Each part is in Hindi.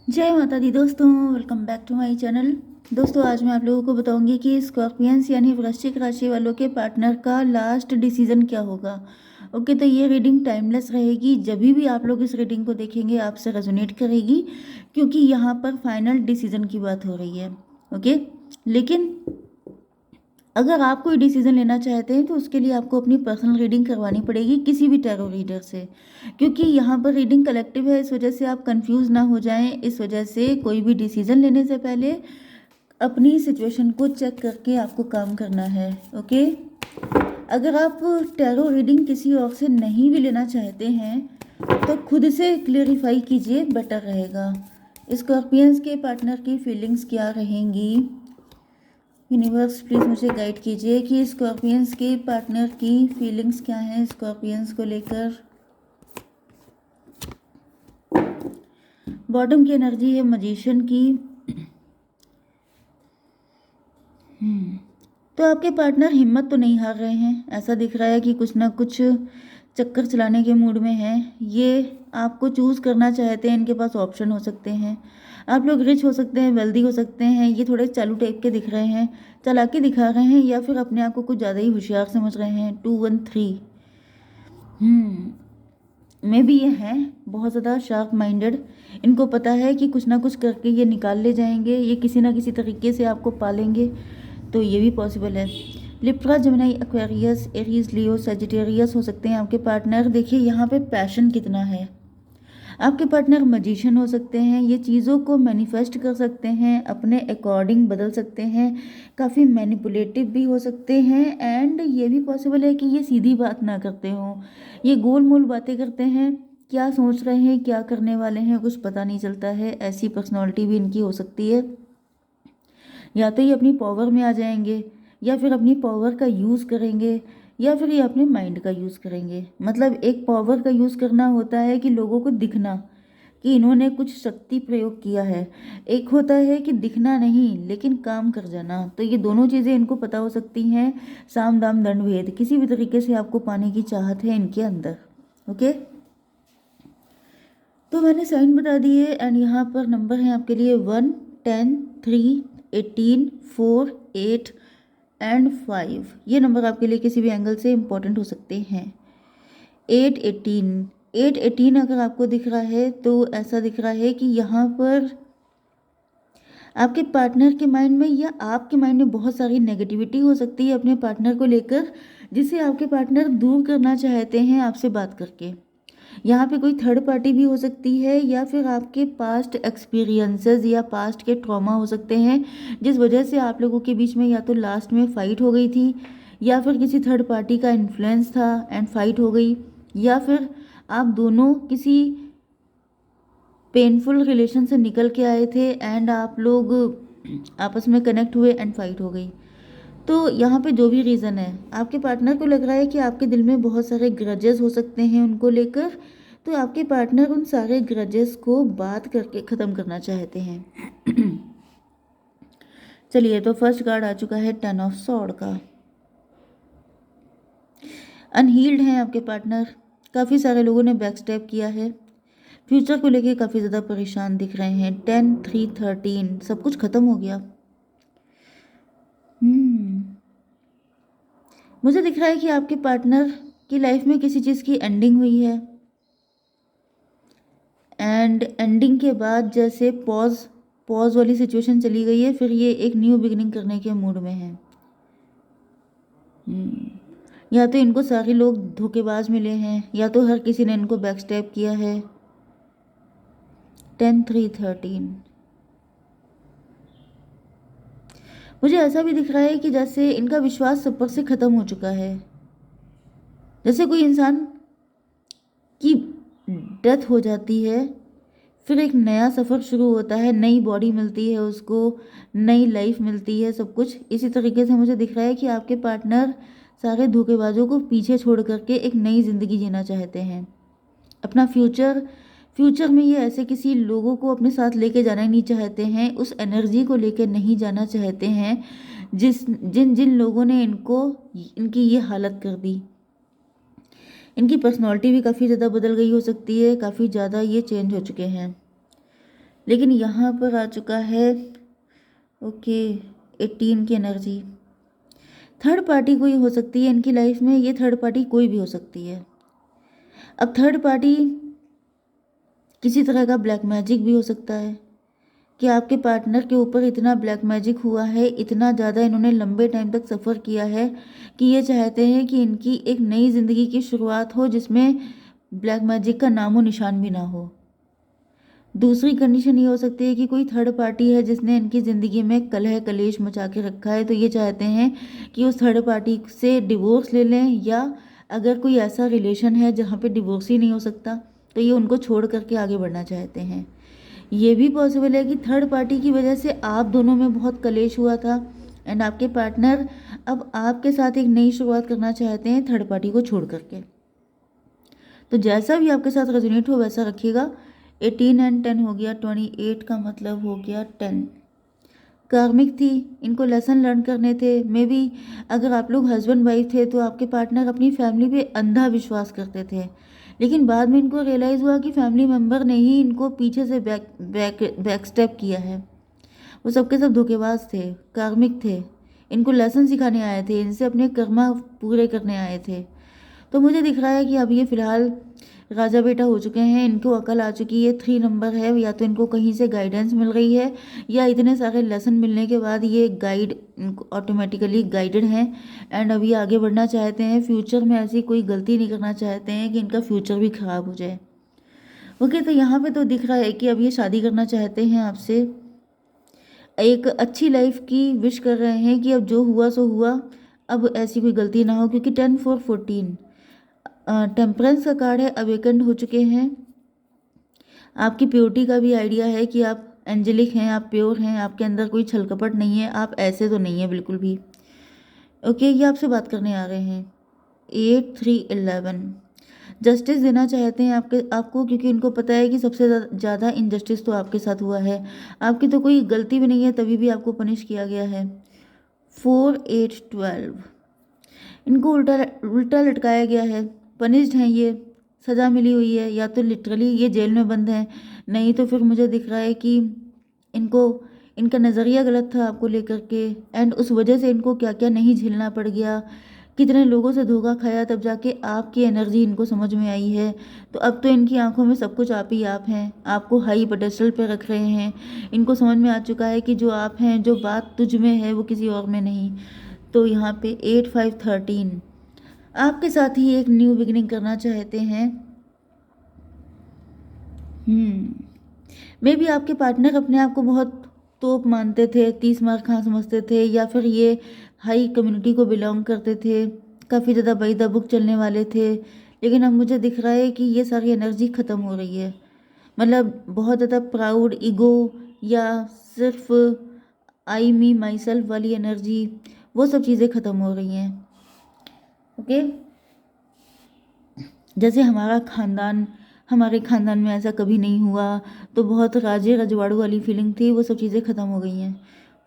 जय माता दी दोस्तों, welcome back to my channel. दोस्तों, आज मैं आप लोगों को बताऊंगी कि स्कॉर्पियंस यानी वृश्चिक राशि वालों के पार्टनर का लास्ट डिसीजन क्या होगा। ओके, तो ये रीडिंग टाइमलेस रहेगी। जब भी आप लोग इस रीडिंग को देखेंगे आपसे रेजोनेट करेगी, क्योंकि यहाँ पर फाइनल डिसीजन की बात हो रही है। ओके, लेकिन अगर आप कोई डिसीजन लेना चाहते हैं तो उसके लिए आपको अपनी पर्सनल रीडिंग करवानी पड़ेगी किसी भी टैरो रीडर से, क्योंकि यहाँ पर रीडिंग कलेक्टिव है। इस वजह से आप कंफ्यूज ना हो जाएं। इस वजह से कोई भी डिसीजन लेने से पहले अपनी सिचुएशन को चेक करके आपको काम करना है। ओके, अगर आप टैरो रीडिंग किसी और से नहीं भी लेना चाहते हैं तो खुद से क्लेरिफाई कीजिए, बेटर रहेगा। स्कॉर्पियंस के पार्टनर की फीलिंग्स क्या रहेंगी? यूनिवर्स प्लीज़ मुझे गाइड कीजिए कि स्कॉर्पियंस के पार्टनर की फीलिंग्स क्या हैं स्कॉर्पियंस को लेकर। बॉटम की एनर्जी है मजिशियन की। तो आपके पार्टनर हिम्मत तो नहीं हार रहे हैं। ऐसा दिख रहा है कि कुछ ना कुछ चक्कर चलाने के मूड में हैं। ये आपको चूज़ करना चाहते हैं। इनके पास ऑप्शन हो सकते हैं। आप लोग रिच हो सकते हैं, वेल्दी हो सकते हैं। ये थोड़े चालू टाइप के दिख रहे हैं, चालाकी दिखा रहे हैं, या फिर अपने आप को कुछ ज़्यादा ही होशियार समझ रहे हैं। 213 मे भी ये हैं बहुत ज़्यादा शार्प माइंडेड। इनको पता है कि कुछ ना कुछ करके ये निकाल ले जाएंगे। ये किसी ना किसी तरीके से आपको पालेंगे, तो ये भी पॉसिबल है। लिब्रा, जेमिनी, एक्वेरियस, एरीज, लियो, सेजिटेरियस हो सकते हैं आपके पार्टनर। देखिए यहाँ पे पैशन कितना है। आपके पार्टनर मजिशियन हो सकते हैं। ये चीज़ों को मैनिफेस्ट कर सकते हैं, अपने अकॉर्डिंग बदल सकते हैं, काफ़ी मैनिपुलेटिव भी हो सकते हैं। एंड ये भी पॉसिबल है कि ये सीधी बात ना करते हों, ये गोल मोल बातें करते हैं। क्या सोच रहे हैं, क्या करने वाले हैं, कुछ पता नहीं चलता है। ऐसी पर्सनैलिटी भी इनकी हो सकती है। या तो ये अपनी पावर में आ जाएंगे, या फिर अपनी पावर का यूज़ करेंगे, या फिर ये अपने माइंड का यूज़ करेंगे। मतलब एक पावर का यूज़ करना होता है कि लोगों को दिखना कि इन्होंने कुछ शक्ति प्रयोग किया है। एक होता है कि दिखना नहीं लेकिन काम कर जाना। तो ये दोनों चीज़ें इनको पता हो सकती हैं। साम दाम दंड भेद, किसी भी तरीके से आपको पाने की चाहत है इनके अंदर। ओके, तो मैंने साइन बता दिए। एंड यहाँ पर नंबर है आपके लिए 1, 10, 3, 18, 4, 8 एंड 5। ये नंबर आपके लिए किसी भी एंगल से इम्पोर्टेंट हो सकते हैं। 8, 18, 8, 18 अगर आपको दिख रहा है तो ऐसा दिख रहा है कि यहाँ पर आपके पार्टनर के माइंड में या आपके माइंड में बहुत सारी नेगेटिविटी हो सकती है अपने पार्टनर को लेकर, जिसे आपके पार्टनर दूर करना चाहते हैं आपसे बात करके। यहाँ पे कोई थर्ड पार्टी भी हो सकती है, या फिर आपके पास्ट एक्सपीरियंसेस या पास्ट के ट्रॉमा हो सकते हैं, जिस वजह से आप लोगों के बीच में या तो लास्ट में फ़ाइट हो गई थी, या फिर किसी थर्ड पार्टी का इन्फ्लुएंस था एंड फाइट हो गई, या फिर आप दोनों किसी पेनफुल रिलेशन से निकल के आए थे एंड आप लोग आपस में कनेक्ट हुए एंड फाइट हो गई। तो यहाँ पे जो भी रीज़न है, आपके पार्टनर को लग रहा है कि आपके दिल में बहुत सारे ग्रजेस हो सकते हैं उनको लेकर। तो आपके पार्टनर उन सारे ग्रजेस को बात करके ख़त्म करना चाहते हैं। चलिए, तो फर्स्ट कार्ड आ चुका है 10 ऑफ सॉर्ड का। अनहील्ड हैं आपके पार्टनर। काफ़ी सारे लोगों ने बैक स्टेप किया है। फ्यूचर को लेके काफ़ी ज़्यादा परेशान दिख रहे हैं। 10, 3, 13 सब कुछ ख़त्म हो गया। मुझे दिख रहा है कि आपके पार्टनर की लाइफ में किसी चीज़ की एंडिंग हुई है, एंड एंडिंग के बाद जैसे पॉज पॉज वाली सिचुएशन चली गई है, फिर ये एक न्यू बिगिनिंग करने के मूड में है। या तो इनको सारे लोग धोखेबाज मिले हैं, या तो हर किसी ने इनको बैक स्टेप किया है। 10, 3, 13 मुझे ऐसा भी दिख रहा है कि जैसे इनका विश्वास सब पर से ख़त्म हो चुका है। जैसे कोई इंसान की डेथ हो जाती है, फिर एक नया सफ़र शुरू होता है, नई बॉडी मिलती है उसको, नई लाइफ मिलती है, सब कुछ इसी तरीके से मुझे दिख रहा है कि आपके पार्टनर सारे धोखेबाजों को पीछे छोड़ करके एक नई ज़िंदगी जीना चाहते हैं। अपना फ्यूचर में ये ऐसे किसी लोगों को अपने साथ लेके जाना ही नहीं चाहते हैं, उस एनर्जी को लेके नहीं जाना चाहते हैं जिन जिन लोगों ने इनकी ये हालत कर दी। इनकी पर्सनालिटी भी काफ़ी ज़्यादा बदल गई हो सकती है, काफ़ी ज़्यादा ये चेंज हो चुके हैं। लेकिन यहाँ पर आ चुका है ओके 18 की एनर्जी। थर्ड पार्टी कोई हो सकती है इनकी लाइफ में, ये थर्ड पार्टी कोई भी हो सकती है। अब थर्ड पार्टी किसी तरह का ब्लैक मैजिक भी हो सकता है कि आपके पार्टनर के ऊपर इतना ब्लैक मैजिक हुआ है, इतना ज़्यादा इन्होंने लंबे टाइम तक सफ़र किया है कि ये चाहते हैं कि इनकी एक नई ज़िंदगी की शुरुआत हो जिसमें ब्लैक मैजिक का नामो निशान भी ना हो। दूसरी कंडीशन ये हो सकती है कि कोई थर्ड पार्टी है जिसने इनकी ज़िंदगी में कलह कलेश मचा के रखा है, तो ये चाहते हैं कि उस थर्ड पार्टी से डिवोर्स ले लें, या अगर कोई ऐसा रिलेशन है जहाँ पे डिवोर्स ही नहीं हो सकता तो ये उनको छोड़ करके आगे बढ़ना चाहते हैं। ये भी पॉसिबल है कि थर्ड पार्टी की वजह से आप दोनों में बहुत कलेश हुआ था एंड आपके पार्टनर अब आपके साथ एक नई शुरुआत करना चाहते हैं थर्ड पार्टी को छोड़ करके। तो जैसा भी आपके साथ रेजोनेट हो वैसा रखिएगा। 18 एंड 10 हो गया, 28 का मतलब हो गया 10। कार्मिक थी, इनको लेसन लर्न करने थे। मे बी अगर आप लोग हस्बैंड वाइफ थे तो आपके पार्टनर अपनी फैमिली पे अंधा विश्वास करते थे, लेकिन बाद में इनको रियलाइज़ हुआ कि फैमिली मेम्बर ने ही इनको पीछे से बैक स्टेप किया है। वो सबके सब धोखेबाज थे, कार्मिक थे, इनको लेसन सिखाने आए थे, इनसे अपने कर्मा पूरे करने आए थे। तो मुझे दिख रहा है कि अब ये फ़िलहाल राजा बेटा हो चुके हैं, इनको अकल आ चुकी है। 3 नंबर है, या तो इनको कहीं से गाइडेंस मिल रही है या इतने सारे लेसन मिलने के बाद ये गाइड ऑटोमेटिकली गाइडेड हैं एंड अभी आगे बढ़ना चाहते हैं। फ्यूचर में ऐसी कोई गलती नहीं करना चाहते हैं कि इनका फ्यूचर भी ख़राब हो जाए। ओके, तो यहाँ पे तो दिख रहा है कि अब ये शादी करना चाहते हैं आपसे, एक अच्छी लाइफ की विश कर रहे हैं कि अब जो हुआ सो हुआ, अब ऐसी कोई गलती ना हो, क्योंकि 10 4 14 टेम्परेंस का कार्ड है, अवेकन्ड हो चुके हैं। आपकी प्योरिटी का भी आइडिया है कि आप एंजेलिक हैं, आप प्योर हैं, आपके अंदर कोई छल कपट नहीं है, आप ऐसे तो नहीं है बिल्कुल भी। ओके, ये आपसे बात करने आ रहे हैं। 8 3 11 जस्टिस देना चाहते हैं आपको, क्योंकि इनको पता है कि सबसे ज़्यादा इनजस्टिस तो आपके साथ हुआ है। आपकी तो कोई गलती भी नहीं है, तभी भी आपको पनिश किया गया है। 4 8 12 इनको उल्टा उल्टा लटकाया गया है, पनिश्ड हैं ये, सज़ा मिली हुई है, या तो लिटरली ये जेल में बंद हैं, नहीं तो फिर मुझे दिख रहा है कि इनको इनका नज़रिया गलत था आपको लेकर के एंड उस वजह से इनको क्या क्या नहीं झेलना पड़ गया, कितने लोगों से धोखा खाया, तब जाके आपकी एनर्जी इनको समझ में आई है। तो अब तो इनकी आंखों में सब कुछ आप ही आप हैं, आपको हाई पेडेस्टल पे रख रहे हैं। इनको समझ में आ चुका है कि जो आप हैं, जो बात तुझ में है वो किसी और में नहीं। तो यहाँ पे 8 5 13 आपके साथ ही एक न्यू बिगिनिंग करना चाहते हैं। मे बी आपके पार्टनर अपने आप को बहुत तोप मानते थे, 30 मार खां समझते थे, या फिर ये हाई कम्युनिटी को बिलोंग करते थे, काफ़ी ज़्यादा बाई द बुक चलने वाले थे। लेकिन अब मुझे दिख रहा है कि ये सारी एनर्जी ख़त्म हो रही है, मतलब बहुत ज़्यादा प्राउड ईगो या सिर्फ आई मी माई सेल्फ वाली एनर्जी, वो सब चीज़ें ख़त्म हो रही हैं। ओके, जैसे हमारे ख़ानदान में ऐसा कभी नहीं हुआ, तो बहुत राजे रजवाड़ों वाली फीलिंग थी, वो सब चीज़ें ख़त्म हो गई हैं।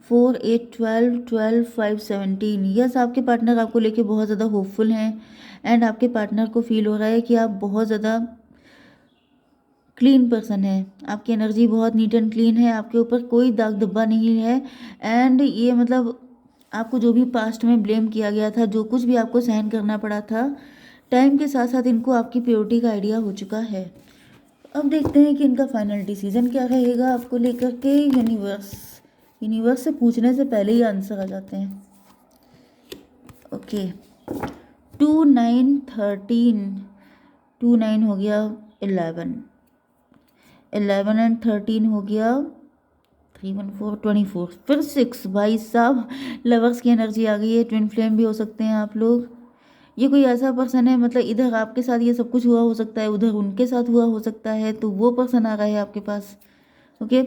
4 8 12 12 5 17 यस, आपके पार्टनर आपको लेके बहुत ज़्यादा होपफुल हैं एंड आपके पार्टनर को फील हो रहा है कि आप बहुत ज़्यादा क्लीन पर्सन है, आपकी एनर्जी बहुत नीट एंड क्लीन है, आपके ऊपर कोई दाग धब्बा नहीं है एंड ये मतलब आपको जो भी पास्ट में ब्लेम किया गया था, जो कुछ भी आपको सहन करना पड़ा था, टाइम के साथ साथ इनको आपकी प्योरिटी का आइडिया हो चुका है। अब देखते हैं कि इनका फाइनल डिसीजन क्या रहेगा आपको लेकर के। यूनिवर्स से पूछने से पहले ही आंसर आ जाते हैं। ओके, 2 9 13 2 9 हो गया, 11 11 एंड 13 हो गया, 3 1 4 24 फिर 6। भाई साहब, लवर्स की एनर्जी आ गई है, ट्विन फ्लेम भी हो सकते हैं आप लोग। ये कोई ऐसा पर्सन है, मतलब इधर आपके साथ ये सब कुछ हुआ हो सकता है, उधर उनके साथ हुआ हो सकता है, तो वो पर्सन आ रहा है आपके पास। ओके,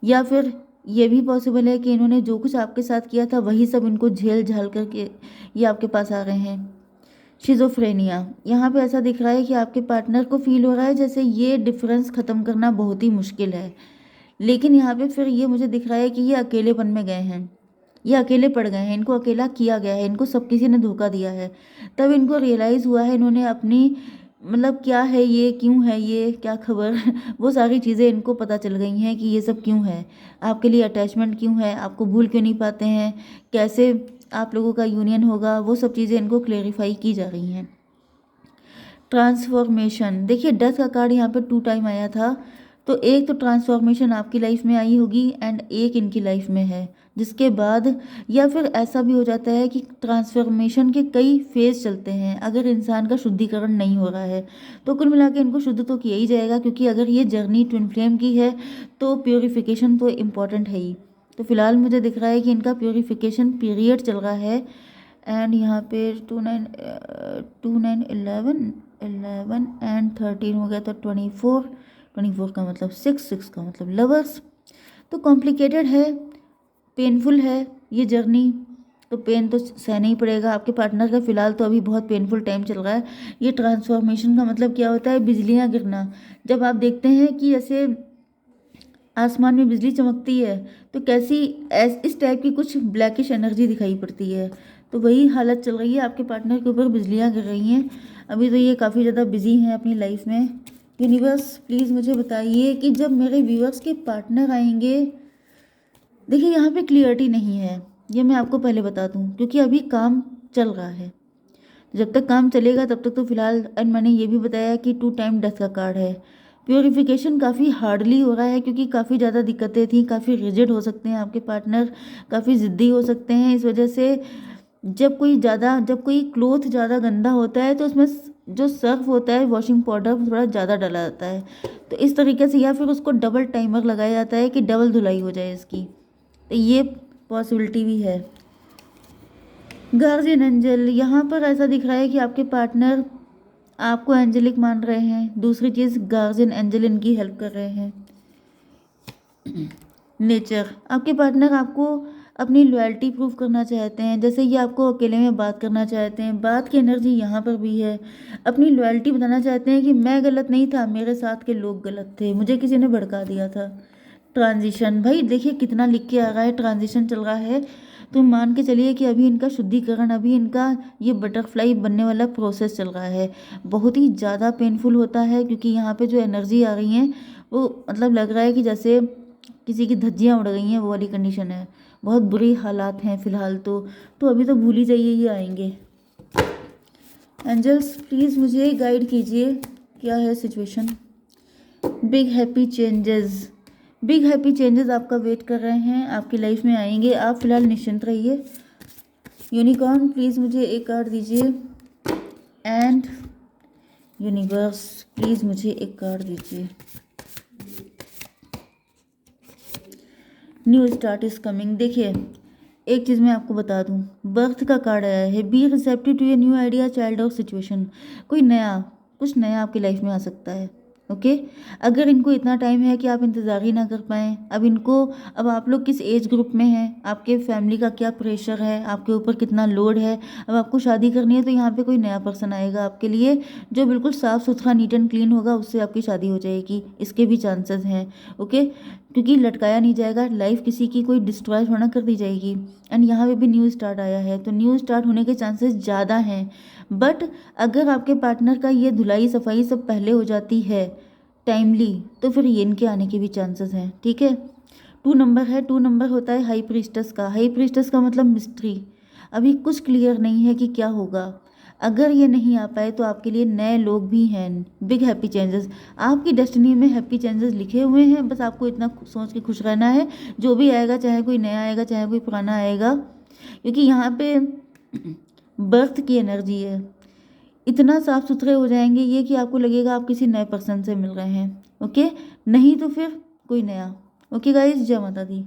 या फिर ये भी पॉसिबल है कि इन्होंने जो कुछ आपके साथ किया था वही सब इनको झेल झाल करके ये आपके पास आ रहे हैं। शिज़ोफ्रेनिया, यहाँ पे ऐसा दिख रहा है कि आपके पार्टनर को फील हो रहा है जैसे ये डिफरेंस ख़त्म करना बहुत ही मुश्किल है, लेकिन यहाँ पे फिर ये मुझे दिख रहा है कि ये अकेलेपन में गए हैं, ये अकेले पड़ गए हैं, इनको अकेला किया गया है, इनको सब किसी ने धोखा दिया है, तब इनको रियलाइज़ हुआ है, इन्होंने अपनी मतलब क्या है ये, क्यों है ये, क्या खबर वो सारी चीज़ें इनको पता चल गई हैं कि ये सब क्यों है, आपके लिए अटैचमेंट क्यों है, आपको भूल क्यों नहीं पाते हैं, कैसे आप लोगों का यूनियन होगा, वो सब चीज़ें इनको क्लेरिफाई की जा रही हैं। ट्रांसफॉर्मेशन, देखिए डेथ का कार्ड यहाँ पे 2 टाइम आया था, तो एक तो ट्रांसफॉर्मेशन आपकी लाइफ में आई होगी एंड एक इनकी लाइफ में है, जिसके बाद या फिर ऐसा भी हो जाता है कि ट्रांसफॉर्मेशन के कई फेज चलते हैं अगर इंसान का शुद्धिकरण नहीं हो रहा है। तो कुल मिला के इनको शुद्ध तो किया ही जाएगा, क्योंकि अगर ये जर्नी ट्विन फ्लेम की है तो प्योरीफिकेशन तो इम्पॉर्टेंट है ही। तो फिलहाल मुझे दिख रहा है कि इनका प्योरीफिकेशन पीरियड चल रहा है एंड यहाँ पे 2 9 11 एंड 13 हो गया, तो 24 का मतलब 6 का मतलब लवर्स। तो कॉम्प्लिकेटेड है, पेनफुल है ये जर्नी, तो पेन तो सहना ही पड़ेगा आपके पार्टनर का। फिलहाल तो अभी बहुत पेनफुल टाइम चल रहा है। ये ट्रांसफॉर्मेशन का मतलब क्या होता है, बिजलियाँ गिरना। जब आप देखते हैं कि ऐसे आसमान में बिजली चमकती है तो कैसी इस टाइप की कुछ ब्लैकिश एनर्जी दिखाई पड़ती है, तो वही हालत चल रही है, आपके पार्टनर के ऊपर बिजलियाँ गिर रही हैं। अभी तो ये काफ़ी ज़्यादा बिजी हैं अपनी लाइफ में। यूनिवर्स प्लीज़ मुझे बताइए कि जब मेरे व्यूअर्स के पार्टनर आएंगे, देखिए यहाँ पे क्लियरिटी नहीं है, ये मैं आपको पहले बता दूँ, क्योंकि अभी काम चल रहा है। जब तक काम चलेगा तब तक तो फिलहाल, एंड मैंने ये भी बताया कि 2 टाइम डेथ का कार्ड है। प्योरीफिकेशन काफ़ी हार्डली हो रहा है, क्योंकि काफ़ी ज़्यादा दिक्कतें थी, काफ़ी रिजिड हो सकते हैं आपके पार्टनर, काफ़ी ज़िद्दी हो सकते हैं। इस वजह से जब कोई क्लोथ ज़्यादा गंदा होता है तो उसमें जो सर्फ होता है, वॉशिंग पाउडर थोड़ा ज़्यादा डाला जाता है, तो इस तरीके से, या फिर उसको डबल टाइमर लगाया जाता है कि डबल धुलाई हो जाए इसकी, तो ये पॉसिबिलिटी भी है। गार्जियन एंजल, यहाँ पर ऐसा दिख रहा है कि आपके पार्टनर आपको एंजेलिक मान रहे हैं। दूसरी चीज़, गार्जियन एंजल इनकी हेल्प कर रहे हैं। नेचर, आपके पार्टनर आपको अपनी लॉयल्टी प्रूव करना चाहते हैं, जैसे ये आपको अकेले में बात करना चाहते हैं, बात की एनर्जी यहाँ पर भी है। अपनी लॉयल्टी बताना चाहते हैं कि मैं गलत नहीं था, मेरे साथ के लोग गलत थे, मुझे किसी ने भड़का दिया था। ट्रांजिशन, भाई देखिए कितना लिख के आ रहा है, ट्रांजिशन चल रहा है, तो मान के चलिए कि अभी इनका शुद्धिकरण, अभी इनका ये बटरफ्लाई बनने वाला प्रोसेस चल रहा है। बहुत ही ज़्यादा पेनफुल होता है, क्योंकि यहाँ पे जो एनर्जी आ रही है वो मतलब लग रहा है कि जैसे किसी की धज्जियाँ उड़ गई हैं, वो वाली कंडीशन है। बहुत बुरी हालात हैं फिलहाल तो अभी तो भूल ही जाइए ये आएंगे। एंजल्स प्लीज़ मुझे गाइड कीजिए, क्या है situation. Big happy changes, big happy changes आपका वेट कर रहे हैं, आपकी लाइफ में आएंगे, आप फिलहाल निश्चिंत रहिए। यूनिकॉर्न प्लीज़ मुझे एक कार्ड दीजिए, एंड यूनिवर्स प्लीज़ मुझे एक कार्ड दीजिए। New start is coming. देखिए एक चीज़ मैं आपको बता दूं, बर्थ का कार्ड आया है, be receptive to a new idea, child और सिचुएशन। कोई नया, कुछ नया आपकी लाइफ में आ सकता है। ओके, अगर इनको इतना टाइम है कि आप इंतज़ार ही ना कर पाएँ, अब आप लोग किस एज ग्रुप में हैं, आपके फैमिली का क्या प्रेशर है, आपके ऊपर कितना लोड है, अब आपको शादी करनी है, तो यहाँ पे कोई नया पर्सन आएगा आपके लिए जो बिल्कुल साफ़ सुथरा, नीट एंड क्लीन होगा, उससे आपकी शादी हो जाएगी, इसके भी चांसेस हैं। ओके, क्योंकि लटकाया नहीं जाएगा, लाइफ किसी की कोई डिस्ट्रॉय होना कर दी जाएगी। एंड यहाँ पे भी न्यू स्टार्ट आया है, तो न्यू स्टार्ट होने के चांसेस ज़्यादा हैं। बट अगर आपके पार्टनर का ये धुलाई सफाई सब पहले हो जाती है टाइमली, तो फिर ये इनके आने के भी चांसेस हैं। ठीक है, 2 नंबर है, 2 नंबर होता है हाई प्रीस्टस का। हाई प्रीस्टस का मतलब मिस्ट्री, अभी कुछ क्लियर नहीं है कि क्या होगा। अगर ये नहीं आ पाए तो आपके लिए नए लोग भी हैं। बिग हैप्पी चेंजेस, आपकी डेस्टिनी में हैप्पी चेंजेस लिखे हुए हैं, बस आपको इतना सोच के खुश रहना है। जो भी आएगा, चाहे कोई नया आएगा चाहे कोई पुराना आएगा, क्योंकि यहाँ पे बर्थ की एनर्जी है। इतना साफ सुथरे हो जाएंगे ये कि आपको लगेगा आप किसी नए पर्सन से मिल रहे हैं। ओके, नहीं तो फिर कोई नया। ओके गाइस, जय माता दी।